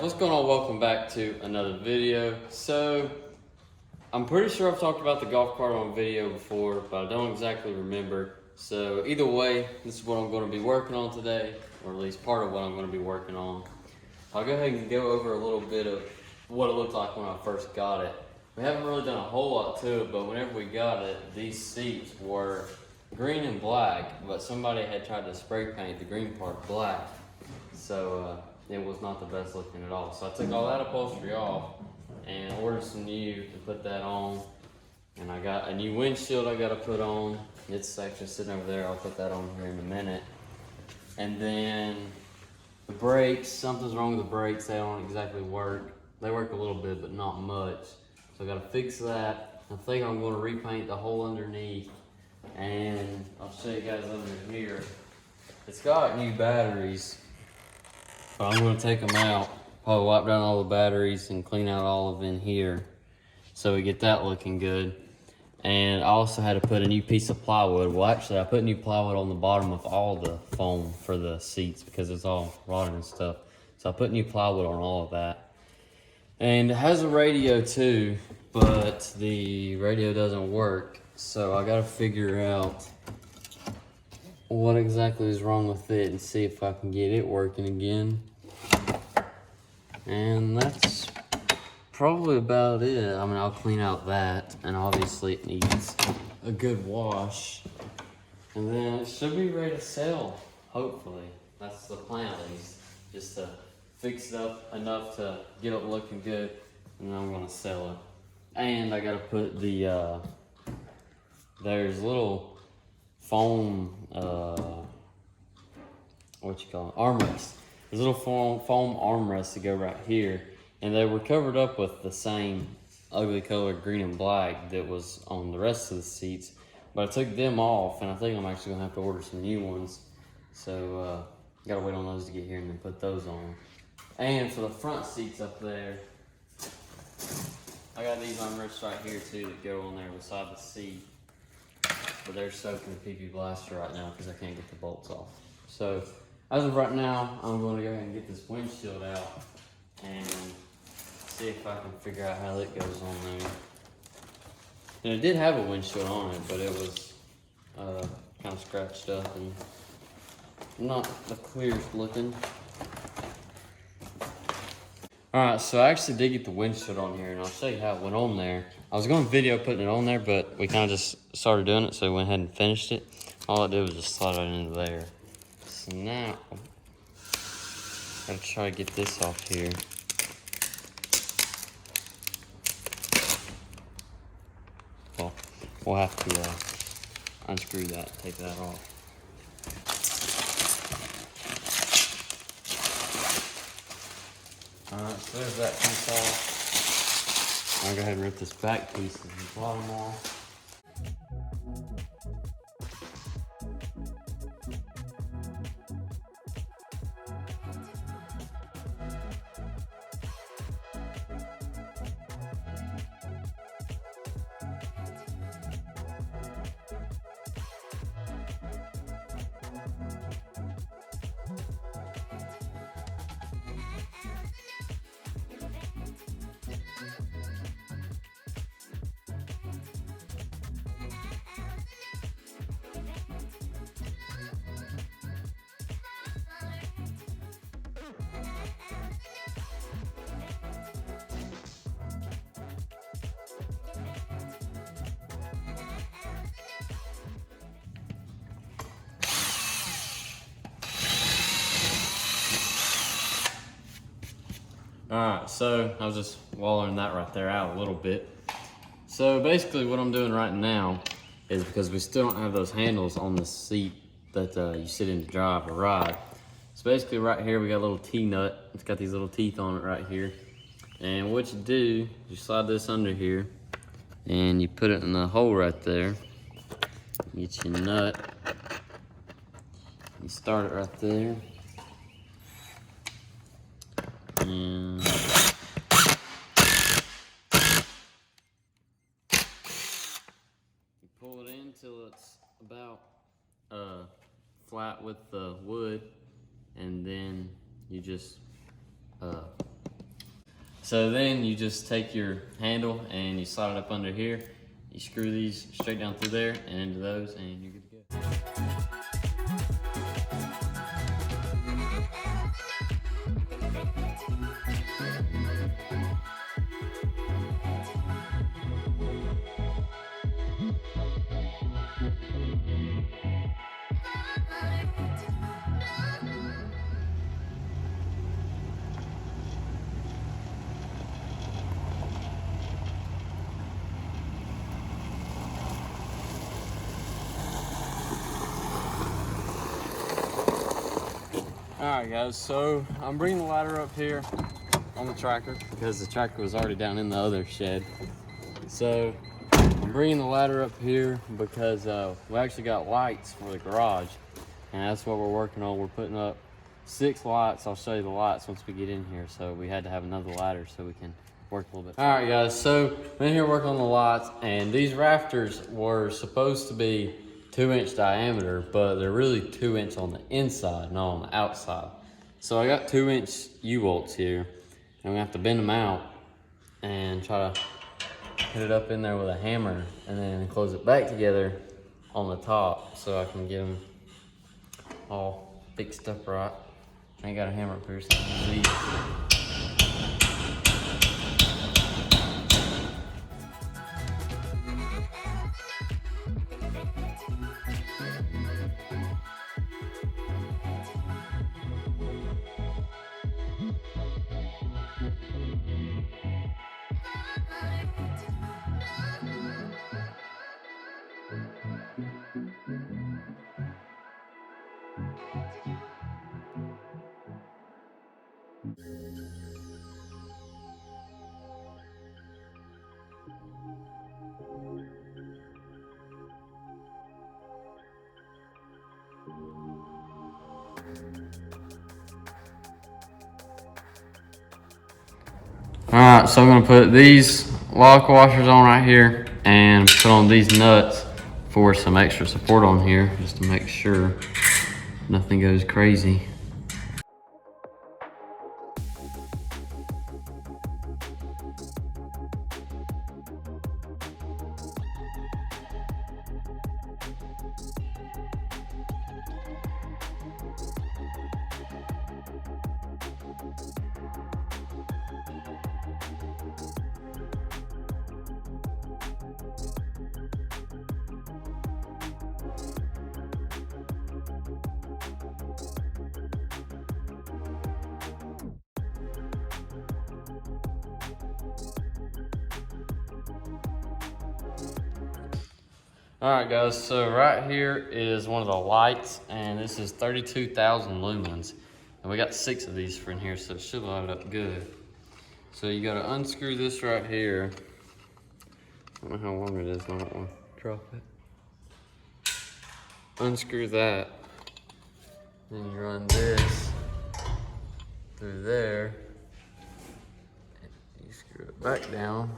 what's going on? Welcome back to another video. So, I'm pretty sure I've talked about the golf cart on video before, but I don't exactly remember. So, either way, this is what I'm going to be working on today, or at least part of what I'm going to be working on. I'll go ahead and go over a little bit of what it looked like when I first got it. We haven't really done a whole lot to it, but whenever we got it, these seats were green and black, but somebody had tried to spray paint the green part black. So, it was not the best looking at all. So I took all that upholstery off and ordered some new to put that on. And I got a new windshield I gotta put on. It's actually sitting over there. I'll put that on here in a minute. And then the brakes, something's wrong with the brakes. They don't exactly work. They work a little bit, but not much. So I gotta fix that. I think I'm gonna repaint the whole underneath. And I'll show you guys under here. It's got new batteries. But I'm going to take them out, probably wipe down all the batteries and clean out all of in here so we get that looking good. And I also had to put a new piece of plywood. Well, actually, I put new plywood on the bottom of all the foam for the seats because it's all rotted and stuff. So I put new plywood on all of that. And it has a radio too, but the radio doesn't work. So I got to figure out what exactly is wrong with it and see if I can get it working again. And that's probably about it. I mean, I'll clean out that, and obviously it needs a good wash. And then it should be ready to sell, hopefully. That's the plan at least, just to fix it up enough to get it looking good, and then I'm gonna sell it. And I gotta put the, there's little foam, armrest. There's little foam armrests to go right here, and they were covered up with the same ugly color green and black that was on the rest of the seats, but I took them off, and I think I'm actually gonna have to order some new ones. So gotta wait on those to get here and then put those on. And for the front seats up there, I got these armrests right here too that go on there beside the seat. But they're soaking the PP Blaster right now because I can't get the bolts off. So, as of right now, I'm going to go ahead and get this windshield out and see if I can figure out how it goes on there. And it did have a windshield on it, but it was kind of scratched up and not the clearest looking. Alright, so I actually did get the windshield on here, and I'll show you how it went on there. I was going to video putting it on there, but we kind of just started doing it, so we went ahead and finished it. All I did was just slide it into there. So now, gotta try to get this off here. Well, we'll have to unscrew that, take that off. Alright, so there's that piece off. I'll go ahead and rip this back piece of the bottom off. Alright, so I was just wallering that right there out a little bit. So basically what I'm doing right now is, because we still don't have those handles on the seat that you sit in to drive or ride. So basically right here we got a little T-nut. It's got these little teeth on it right here. And what you do, you slide this under here and you put it in the hole right there. Get your nut. You start it right there. And you pull it in till it's about flat with the wood, and then you just So then you just take your handle and you slide it up under here. You screw these straight down through there and into those, and you're good to go. Alright guys, so I'm bringing the ladder up here on the tractor because the tractor was already down in the other shed. So I'm bringing the ladder up here because we actually got lights for the garage, and that's what we're working on. We're putting up 6 lights. I'll show you the lights once we get in here. So we had to have another ladder so we can work a little bit. Alright guys, so I'm in here working on the lights, and these rafters were supposed to be 2-inch diameter, but they're really 2-inch on the inside, not on the outside. So I got 2-inch U-bolts here, and I'm gonna have to bend them out and try to put it up in there with a hammer and then close it back together on the top so I can get them all fixed up right. I ain't got a hammer up here, so I can use these. Alright, so I'm gonna put these lock washers on right here and put on these nuts for some extra support on here just to make sure nothing goes crazy. Alright guys, so right here is one of the lights, and this is 32,000 lumens. And we got 6 of these for in here, so it should light up good. So you gotta unscrew this right here. I don't know how long it is, I don't want to drop it. Unscrew that. Then you run this through there. You screw it back down.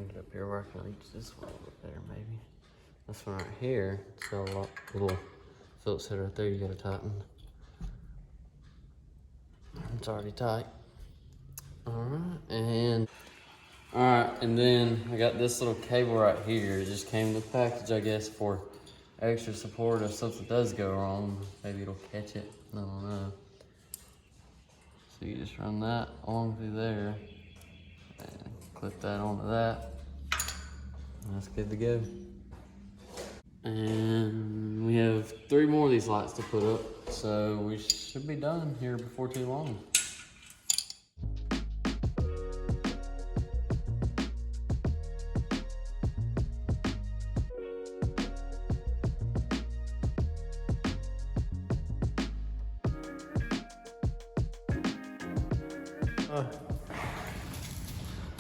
Get up here where I can reach this one a little bit better, maybe. This one right here, it's got a little Phillips head right there you gotta tighten. It's already tight. Alright, and then I got this little cable right here. It just came with the package, I guess, for extra support if something does go wrong. Maybe it'll catch it, I don't know. So you just run that along through there and clip that onto that. And that's good to go. And we have 3 more of these lights to put up, so we should be done here before too long.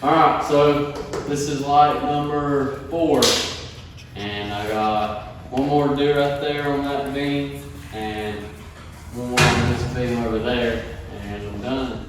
Alright, so this is light number 4. And I got one more to do right there on that beam, and one more on this beam over there, and I'm done.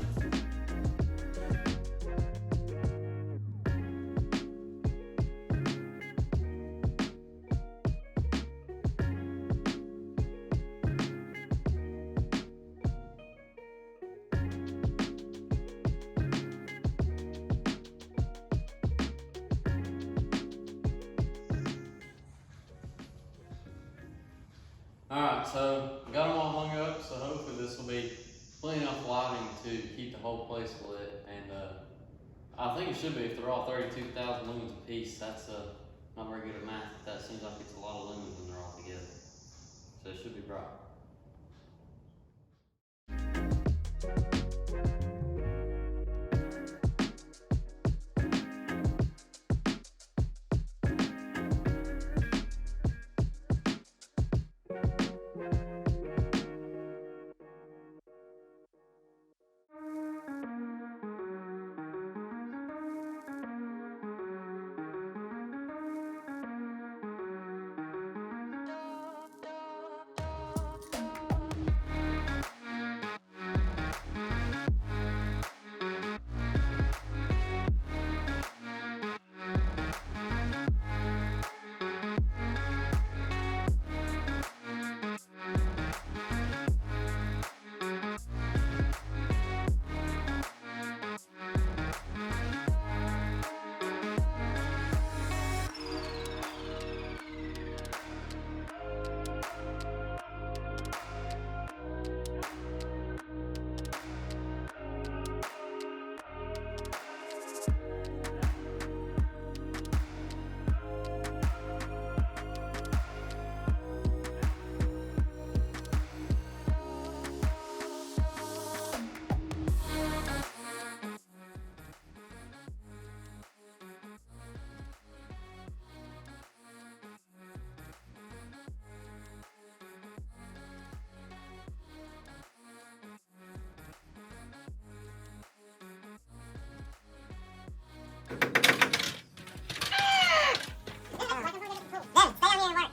Alright, so got them all hung up, so hopefully this will be plenty enough lighting to keep the whole place lit. And I think it should be if they're all 32,000 lumens a piece. That's not very good at math, but that seems like it's a lot of lumens when they're all together. So it should be bright.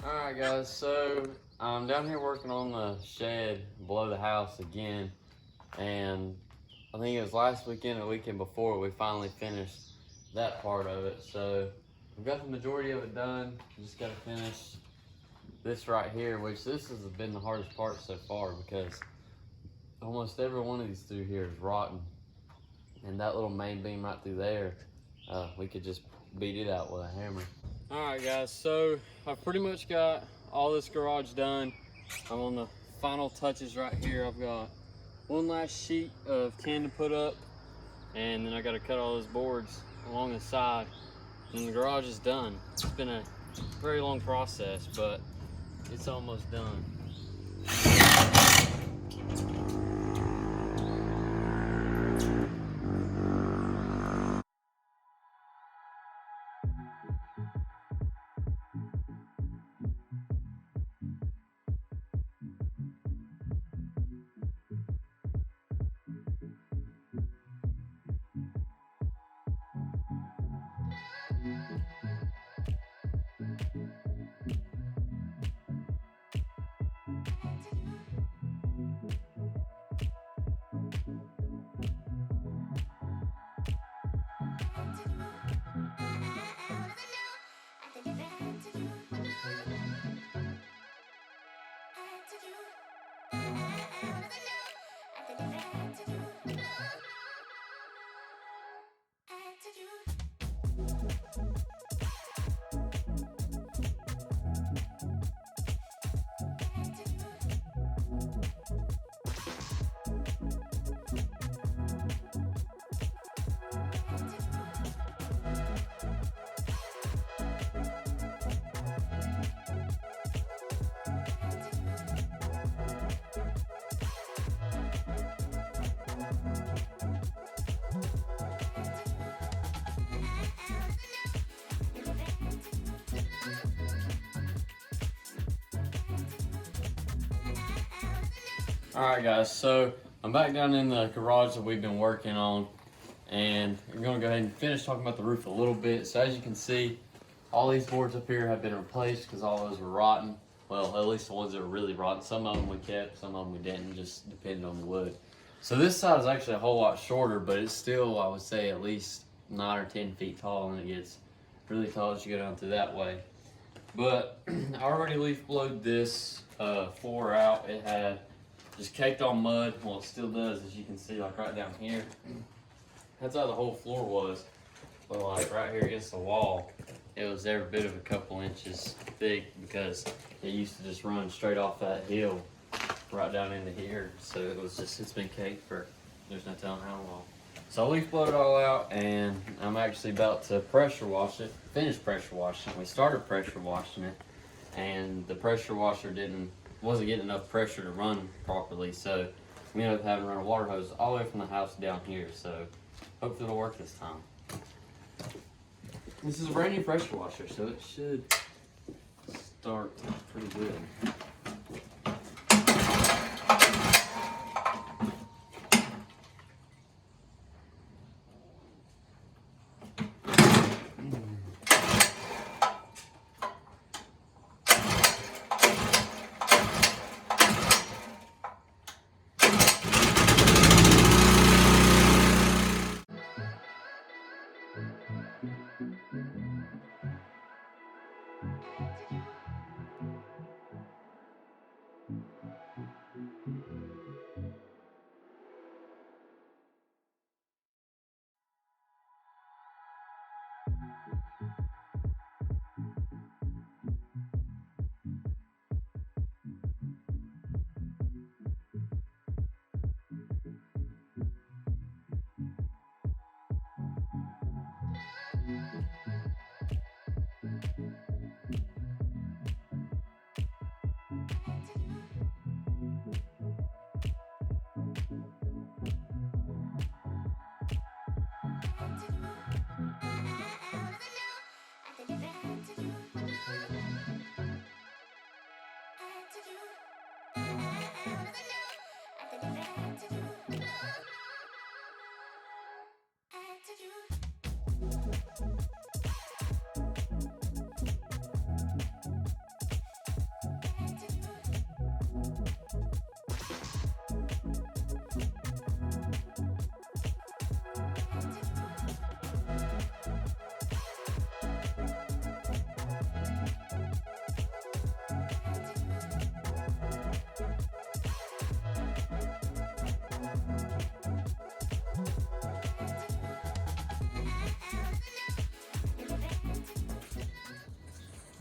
Alright guys, so I'm down here working on the shed below the house again, and I think it was last weekend or the weekend before we finally finished that part of it. So we've got the majority of it done. Just got to finish this right here, which this has been the hardest part so far because almost every one of these through here is rotten, and that little main beam right through there, we could just beat it out with a hammer. Alright guys, so I've pretty much got all this garage done. I'm on the final touches right here. I've got one last sheet of tin to put up, and then I got to cut all those boards along the side, and the garage is done. It's been a very long process, but it's almost done. Alright guys, so I'm back down in the garage that we've been working on, And I'm gonna go ahead and finish talking about the roof a little bit. So as you can see, all these boards up here have been replaced because all those were rotten. Well, at least the ones that were really rotten. Some of them we kept, some of them we didn't, just depending on the wood. So this side is actually a whole lot shorter, but it's still, I would say, at least 9 or 10 feet tall, and it gets really tall as you go down through that way. But I already leaf blowed this floor out. It had just caked on mud. Well, it still does, as you can see, like right down here. That's how the whole floor was. But like right here against the wall, it was every bit of a couple inches thick because it used to just run straight off that hill right down into here. So it was just, it's been caked for, there's no telling how long. So I leaf blowed it all out, and I'm actually about to pressure wash it, finish pressure washing it. We started pressure washing it, and the pressure washer wasn't getting enough pressure to run properly. So we ended up having to run a water hose all the way from the house down here. So hopefully it'll work this time. This is a brand new pressure washer, so it should start pretty good.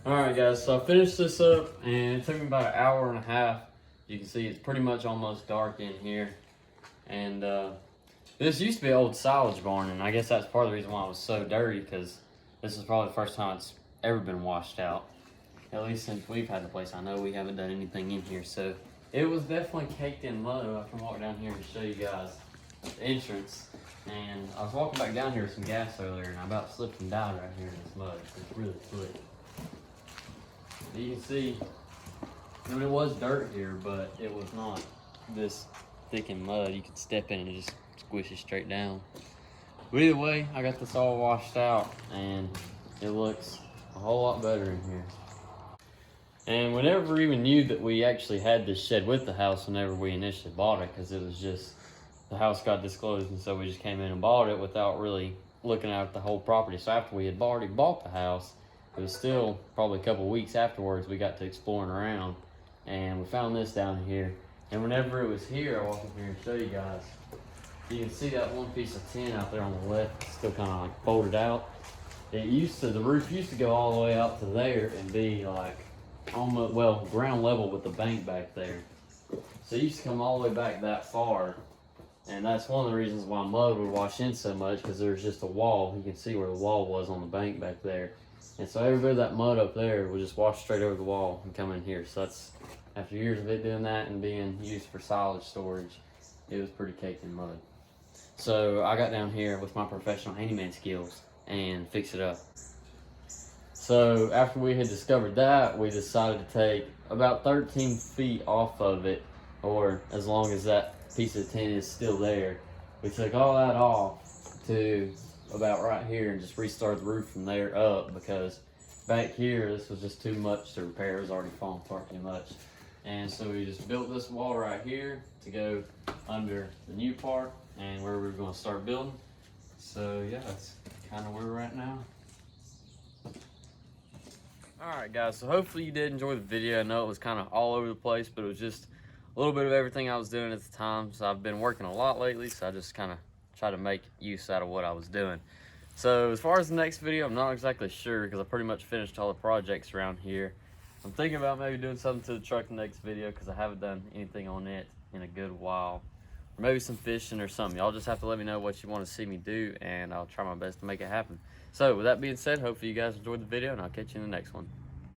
Alright guys, so I finished this up and it took me about an hour and a half. You can see it's pretty much almost dark in here. And this used to be an old silage barn, and I guess that's part of the reason why it was so dirty, because this is probably the first time it's ever been washed out. At least since we've had the place. I know we haven't done anything in here, so it was definitely caked in mud. I can walk down here and show you guys the entrance. And I was walking back down here with some gas earlier, and I about slipped and died right here in this mud. It's really slick. You can see, I mean, it was dirt here, but it was not this thick in mud. You could step in and it just squishes straight down. But either way, I got this all washed out, and it looks a whole lot better in here. And we never even knew that we actually had this shed with the house whenever we initially bought it, because it was just, the house got disclosed, and so we just came in and bought it without really looking at the whole property. So after we had already bought the house, it was still probably a couple of weeks afterwards we got to exploring around, and we found this down here. And whenever it was here, I'll walk up here and show you guys. You can see that one piece of tin out there on the left, still kind of like folded out. The roof used to go all the way out to there and be like almost, well, ground level with the bank back there. So it used to come all the way back that far. And that's one of the reasons why mud would wash in so much, because there's just a wall. You can see where the wall was on the bank back there. And so every bit of that mud up there would just wash straight over the wall and come in here. So that's, after years of it doing that and being used for silage storage, it was pretty caked in mud. So I got down here with my professional handyman skills and fixed it up. So after we had discovered that, we decided to take about 13 feet off of it, or as long as that piece of tin is still there. We took all that off to about right here and just restart the roof from there up, because back here this was just too much to repair. It was already falling apart too much. And so we just built this wall right here to go under the new part and where we were going to start building. So yeah, that's kind of where we're at now. Alright guys, so hopefully you did enjoy the video. I know it was kind of all over the place, but it was just a little bit of everything I was doing at the time. So I've been working a lot lately, so I just kind of try to make use out of what I was doing. So as far as the next video, I'm not exactly sure because I pretty much finished all the projects around here. I'm thinking about maybe doing something to the truck next video because I haven't done anything on it in a good while. Or maybe some fishing or something. Y'all just have to let me know what you want to see me do, and I'll try my best to make it happen. So with that being said, hopefully you guys enjoyed the video, and I'll catch you in the next one.